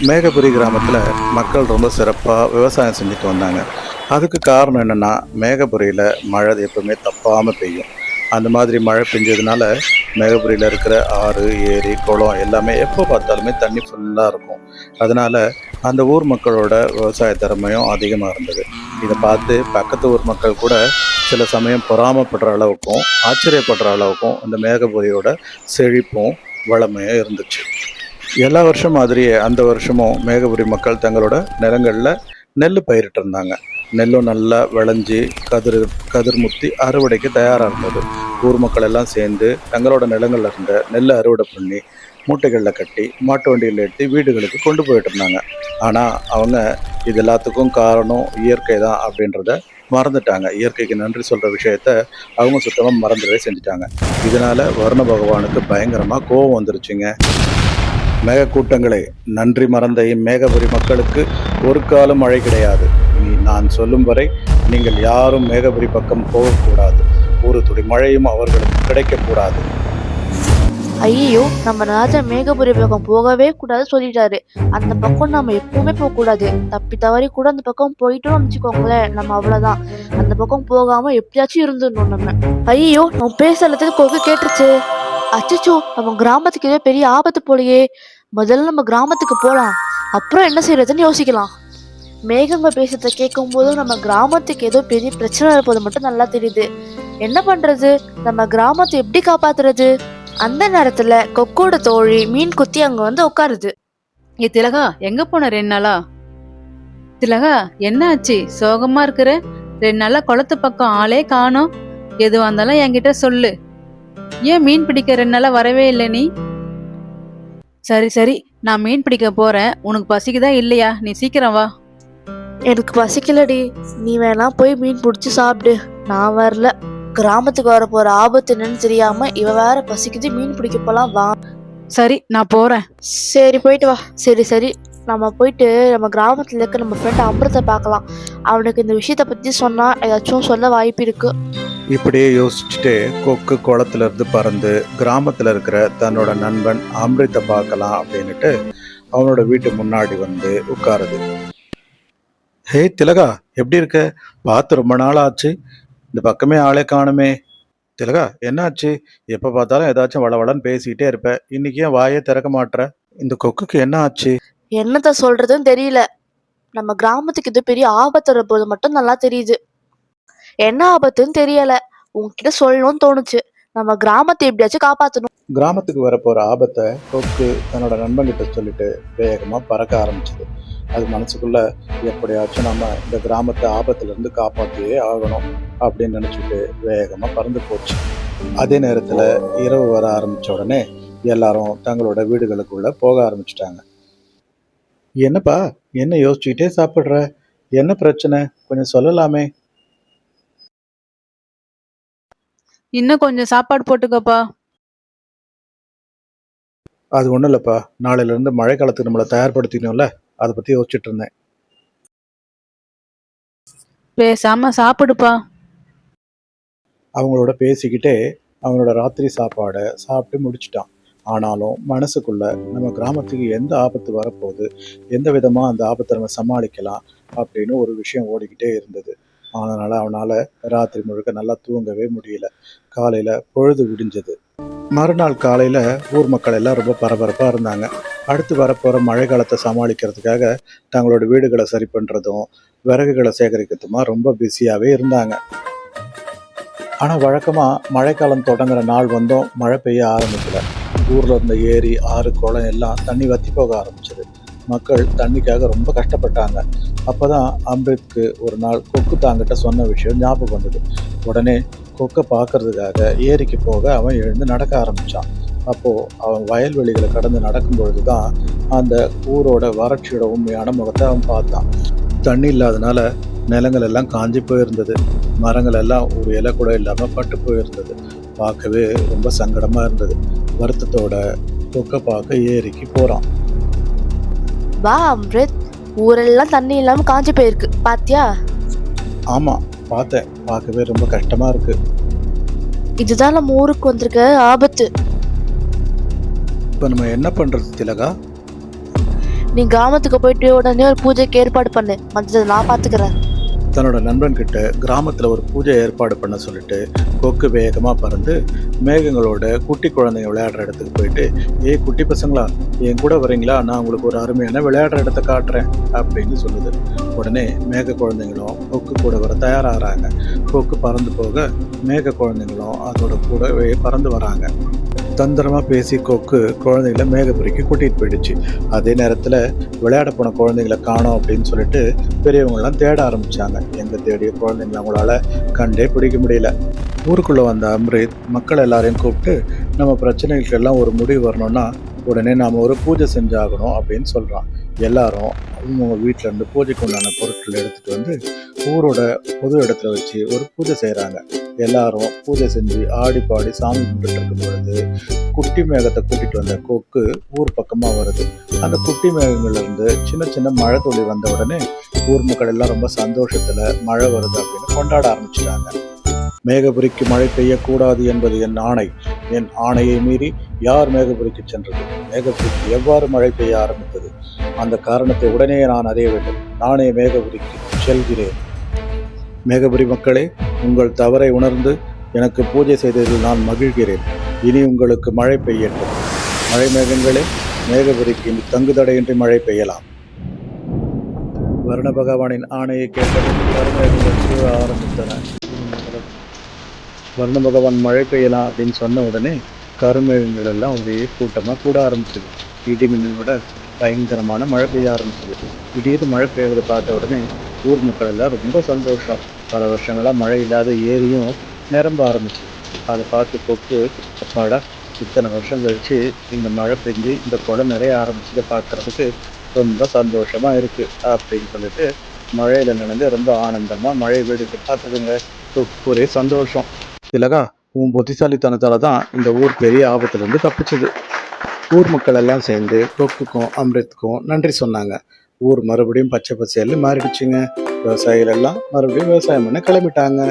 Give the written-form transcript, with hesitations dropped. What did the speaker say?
மேகபுரி கிராமத்தில் மக்கள் ரொம்ப சிறப்பாக விவசாயம் செஞ்சுட்டு வந்தாங்க. அதுக்கு காரணம் என்னென்னா, மேகபுரியில் மழை எப்பவுமே தப்பாமல் பெய்யும். அந்த மாதிரி மழை பெஞ்சதுனால மேகபுரியில் இருக்கிற ஆறு, ஏரி, குளம் எல்லாமே எப்போ பார்த்தாலுமே தண்ணி ஃபுல்லாக இருக்கும். அதனால் அந்த ஊர் மக்களோட விவசாய திறமையும் அதிகமாக இருந்தது. இதை பார்த்து பக்கத்து ஊர் மக்கள் கூட சில சமயம் பொறாமைப்படுற அளவுக்கும் ஆச்சரியப்படுற அளவுக்கும் இந்த மேகபுரியோட செழிப்பும் வளமையும் இருந்துச்சு. எல்லா வருஷம் மாதிரியே அந்த வருஷமும் மேகபுரி மக்கள் தங்களோட நிலங்களில் நெல் பயிரிட்டு இருந்தாங்க. நெல்லும் நல்லா விளைஞ்சி கதிர் முத்தி அறுவடைக்கு தயாராக இருந்தது. ஊர் மக்கள் எல்லாம் சேர்ந்து தங்களோட நிலங்களில் இருந்த நெல்லை அறுவடை பண்ணி மூட்டைகளில் கட்டி மாட்டு வண்டியில் ஏற்றி வீடுகளுக்கு கொண்டு போயிட்டு இருந்தாங்க. ஆனால் அவங்க இது எல்லாத்துக்கும் காரணம் இயற்கை தான் அப்படின்றத மறந்துட்டாங்க. இயற்கைக்கு நன்றி சொல்கிற விஷயத்த அவங்க சுத்தமாக மறந்துடவே செஞ்சுட்டாங்க. இதனால் வருண பகவானுக்கு பயங்கரமாக கோபம் வந்துருச்சுங்க. மேகக்கூட்டங்களே, நன்றி மறந்த இம்மேகபுரி மக்களுக்கு ஒரு காலம் மழை கிடையாது. இனி நான் சொல்லும் வரை நீங்கள் யாரும் மேகபுரி பக்கம் போகக்கூடாது. ஒரு துளி மழையும் அவர்களுக்கு கிடைக்கக்கூடாது. ஐயோ, நம்ம ராஜா மேகபுரி பக்கம் போகவே கூடாது சொல்லிட்டாரு. அந்த பக்கம் நம்ம எப்பவுமே போக கூடாது. தப்பி தவறி கூட அந்த பக்கம் போயிட்டோம்னு வச்சுக்கோங்களேன், நம்ம அவ்வளவுதான். அந்த பக்கம் போகாம எப்படியாச்சும் இருந்துடணும் நம்ம. ஐயோ, நம்ம பேசுறதுக்கு கொக்கு கேட்டுருச்சு. அச்சச்சோ, நம்ம கிராமத்துக்கு ஏதோ பெரிய ஆபத்து போலையே. முதல்ல நம்ம கிராமத்துக்கு போலாம், அப்புறம் என்ன செய்யறதுன்னு யோசிக்கலாம். மேகங்க பேசுறத கேட்கும் போது நம்ம கிராமத்துக்கு ஏதோ பெரிய பிரச்சனை இருப்பது மட்டும் நல்லா தெரியுது. என்ன பண்றது? நம்ம கிராமத்தை எப்படி காப்பாத்துறது? அந்த நேரத்துல கொக்கோட தோழி மீன் குத்தி அங்க வந்து உட்காருது. திலகா, எங்க போன 2 நாளா? திலகா, என்ன ஆச்சு? சோகமா இருக்கிற? 2 நாளா குளத்து பக்கம் ஆளே காணோம். எதுவா இருந்தாலும் என்கிட்ட சொல்லு. ஏன் மீன் பிடிக்க 2 நாளா வரவே இல்லை நீ? சரி, நான் மீன் பிடிக்க போறேன். உனக்கு பசிக்குதா இல்லையா? நீ சீக்கிரம் வா. எனக்கு பசிக்கலடி, நீ வேணா போய் மீன் பிடிச்சி சாப்பிடு. நான் வரல. கிராமத்துக்கு வர போற ஆபத்து என்னன்னு தெரியாம இவ வேற பசிக்குது மீன் பிடிக்க போலாம் வா. சரி, நான் போறேன். சரி, போயிட்டு வா. சரி, நம்ம போயிட்டு நம்ம கிராமத்துல இருக்க நம்ம ஃப்ரெண்ட் அமிர்தத்தை பார்க்கலாம். அவனுக்கு இந்த விஷயத்த பத்தி சொன்னா ஏதாச்சும் சொல்ல வாய்ப்பு இருக்கு. இப்படியே யோசிச்சுட்டு கொக்கு குளத்துல இருந்து பறந்து கிராமத்தில் இருக்கிற தன்னோட நண்பன் அமிர்தத்தை பார்க்கலாம் அப்படின்னுட்டு அவனோட வீட்டு முன்னாடி வந்து உட்காருது. ஹே திலகா, எப்படி இருக்க? பார்த்து ரொம்ப நாள் ஆச்சு. இந்த பக்கமே ஆளே காணுமே. திலகா, என்னாச்சு? எப்போ பார்த்தாலும் ஏதாச்சும் வளவளன்னு பேசிக்கிட்டே இருப்ப. இன்னைக்கு ஏன் வாயே திறக்க மாட்ற? இந்த கொக்குக்கு என்ன ஆச்சு? என்னத்த சொல்றதுன்னு தெரியல. நம்ம கிராமத்துக்கு இது பெரிய ஆபத்து வரப்போது மட்டும் நல்லா தெரியுது. என்ன ஆபத்துன்னு தெரியல. உன்கிட்ட சொல்லணும்னு தோணுச்சு. நம்ம கிராமத்தை எப்படியாச்சும் காப்பாத்தணும். கிராமத்துக்கு வரப்போற ஆபத்தை கொக்கு தன்னோட நண்பன்கிட்ட சொல்லிட்டு வேகமா பறக்க ஆரம்பிச்சது. அது மனசுக்குள்ள எப்படியாச்சும் நம்ம இந்த கிராமத்தை ஆபத்துல இருந்து காப்பாற்றியே ஆகணும் அப்படின்னு நினைச்சிட்டு வேகமா பறந்து போச்சு. அதே நேரத்துல இரவு வர ஆரம்பிச்ச உடனே எல்லாரும் தங்களோட வீடுகளுக்குள்ள போக ஆரம்பிச்சிட்டாங்க. என்னப்பா, என்ன யோசிச்சுக்கிட்டே சாப்பிடுற? என்ன பிரச்சனை? கொஞ்சம் சொல்லலாமே. இன்னும் கொஞ்சம் சாப்பாடு போட்டுக்கப்பா. அது ஒன்றும் இல்லைப்பா, நாளையில இருந்து மழை காலத்துக்கு நம்மளை தயார்படுத்திக்கணும்ல, அதை பத்தி யோசிச்சுட்டு இருந்தேன். பேசாம சாப்பிடுப்பா. அவங்களோட பேசிக்கிட்டே அவனோட ராத்திரி சாப்பாடை சாப்பிட்டு முடிச்சிட்டான். ஆனாலும் மனசுக்குள்ள நம்ம கிராமத்துக்கு எந்த ஆபத்து வரப்போகுது, எந்த விதமா அந்த ஆபத்தை நம்ம சமாளிக்கலாம் அப்படின்னு ஒரு விஷயம் ஓடிக்கிட்டே இருந்தது. அதனால அவனால ராத்திரி முழுக்க நல்லா தூங்கவே முடியல. காலையில பொழுது விடிஞ்சது. மறுநாள் காலையில ஊர் மக்கள் எல்லாம் ரொம்ப பரபரப்பா இருந்தாங்க. அடுத்து வரப்போற மழை காலத்தை சமாளிக்கிறதுக்காக தங்களோட வீடுகளை சரி பண்றதும் விறகுகளை சேகரிக்கிறதுமா ரொம்ப பிஸியாவே இருந்தாங்க. ஆனா வழக்கமா மழைக்காலம் தொடங்குற நாள் வந்தும் மழை பெய்ய ஆரம்பிக்கல. ஊர்ல இருந்த ஏரி, ஆறு, குளம் எல்லாம் தண்ணி வத்தி போக ஆரம்பிச்சது. மக்கள் தண்ணிக்காக ரொம்ப கஷ்டப்பட்டாங்க. அப்பதான் அம்ரித்க்கு ஒரு நாள் கொக்கு தாங்கிட்ட சொன்ன விஷயம் ஞாபகம் வந்தது. உடனே கொக்கை பார்க்கறதுக்காக ஏரிக்கு போக அவன் எழுந்து நடக்க ஆரம்பிச்சான். அப்போ அவன் வயல்வெளிகளை கடந்து நடக்கும் பொழுதுதான் அந்த ஊரோட வறட்சியோட உண்மையான முகத்தை அவன் பார்த்தான். தண்ணி இல்லாதனால நிலங்கள் எல்லாம் காஞ்சி போயிருந்தது. மரங்கள் எல்லாம் ஒரு இலை கூட இல்லாம பட்டு போயிருந்தது. பார்க்கவே ரொம்ப சங்கடமா இருந்தது. வருத்தத்தோட கொக்கை பார்க்க ஏரிக்கு போறான். வா அம்ரித், ஊரெல்லாம் தண்ணி இல்லாம காஞ்சி போயிருக்கு பாத்தியா? ஆமா, பார்த்தேன். பார்க்கவே ரொம்ப கஷ்டமா இருக்கு. இதுதான் நம்ம ஊருக்கு வந்திருக்க ஆபத்து. இப்ப நம்ம என்ன பண்றது திலகா? நீ கிராமத்துக்கு போயிட்டு உடனே ஒரு பூஜைக்கு ஏற்பாடு பண்ணு, மற்றதை நான் பாத்துக்கிறேன். தன்னோட நண்பன்கிட்ட கிராமத்தில் ஒரு பூஜை ஏற்பாடு பண்ண சொல்லிட்டு கொக்கு வேகமாக பறந்து மேகங்களோட குட்டி குழந்தைங்க விளையாடுற இடத்துக்கு போயிட்டு, ஏய் குட்டி பசங்களா, என் கூட வரீங்களா, நான் உங்களுக்கு ஒரு அருமையான விளையாடுற இடத்த காட்டுறேன் அப்படின்னு சொல்லுது. உடனே மேக குழந்தைங்களும் கொக்கு கூட வர தயாராகிறாங்க. கொக்கு பறந்து போக மேக குழந்தைங்களும் அதோட கூடவே பறந்து வராங்க. தந்திரமாக பேசி கொக்கு குழந்தைங்கள மேகபுரிக்கு கூட்டிகிட்டு போயிடுச்சு. அதே நேரத்தில் விளையாட போன குழந்தைங்கள காணோம் அப்படின்னு சொல்லிட்டு பெரியவங்களாம் தேட ஆரம்பித்தாங்க. எங்கே தேடிய குழந்தைங்கள அவங்களால கண்டே பிடிக்க முடியல. ஊருக்குள்ளே வந்த அம்ரித் மக்கள் எல்லாரையும் கூப்பிட்டு, நம்ம பிரச்சனைகளுக்கெல்லாம் ஒரு முடிவு வரணும்னா உடனே நாம் ஒரு பூஜை செஞ்சாகணும் அப்படின்னு சொல்கிறான். எல்லாரும் அவங்க வீட்டிலேருந்து பூஜைக்கு உண்டான பொருட்கள் எடுத்துகிட்டு வந்து ஊரோட பொது இடத்துல வச்சு ஒரு பூஜை செய்கிறாங்க. எல்லாரும் பூஜை செஞ்சு ஆடி பாடி சாமி கும்பிட்டு இருக்கும் பொழுது குட்டி மேகத்தை கூட்டிட்டு வந்த கொக்கு ஊர் பக்கமாக வருது. அந்த குட்டி மேகங்கள்லேருந்து சின்ன சின்ன மழை துளி வந்த உடனே ஊர் மக்கள் எல்லாம் ரொம்ப சந்தோஷத்தில் மழை வருது அப்படின்னு கொண்டாட ஆரம்பிச்சிட்டாங்க. மேகபுரிக்கு மழை பெய்யக்கூடாது என்பது என் ஆணை. என் ஆணையை மீறி யார் மேகபுரிக்கு சென்றது? மேகபுரிக்கு எவ்வாறு மழை பெய்ய ஆரம்பித்தது? அந்த காரணத்தை உடனே நான் அறிய வேண்டும். நானே மேகபுரிக்கு செல்கிறேன். மேகபுரி மக்களே, உங்கள் தவறை உணர்ந்து எனக்கு பூஜை செய்ததில் நான் மகிழ்கிறேன். இனி உங்களுக்கு மழை பெய்யட்டும். மழை மேகங்களே, மேகபுரிக்கு இனி தங்குதடையின்றி மழை பெய்யலாம். வருண பகவானின் ஆணையை கேட்டதும் கருமேகங்கள் சூழ ஆரம்பித்தன. வருண பகவான் மழை பெய்யலாம் அப்படின்னு சொன்ன உடனே கருமேகங்கள் எல்லாம் ஒரே கூட்டமாக கூட ஆரம்பிச்சது. இடி மின்னலோட பயங்கரமான மழை பெய்ய ஆரம்பிச்சது. திடீர்னு மழை பெய்வதை பார்த்த உடனே ஊர் மக்கள் எல்லாம் ரொம்ப சந்தோஷம். பல வருஷங்களாக மழை இல்லாத ஏரியும் நிரம்ப ஆரம்பிச்சு. அதை பார்த்து கொக்கு, அப்பாடா, இத்தனை வருஷம் கழிச்சு இந்த மழை பெஞ்சு இந்த குளம் நிறைய ஆரம்பிச்சதை பார்க்கறதுக்கு ரொம்ப சந்தோஷமா இருக்கு அப்படின்னு சொல்லிட்டு மழையில நனைஞ்சு ரொம்ப ஆனந்தமா மழை வீடுக்கு பார்த்ததுங்க. ஒரே சந்தோஷம். திலகா, உன் புத்திசாலித்தனத்தால தான் இந்த ஊர் பெரிய ஆபத்துல இருந்து தப்பிச்சது. ஊர் மக்கள் எல்லாம் சேர்ந்து கொக்குக்கும் அம்ரித்துக்கும் நன்றி சொன்னாங்க. ஊர் மறுபடியும் பச்சை பசேல்னு மாறிடுச்சுங்க. விவசாயிகள் எல்லாம் மறுபடியும் விவசாயம் பண்ண கிளம்பிட்டாங்க.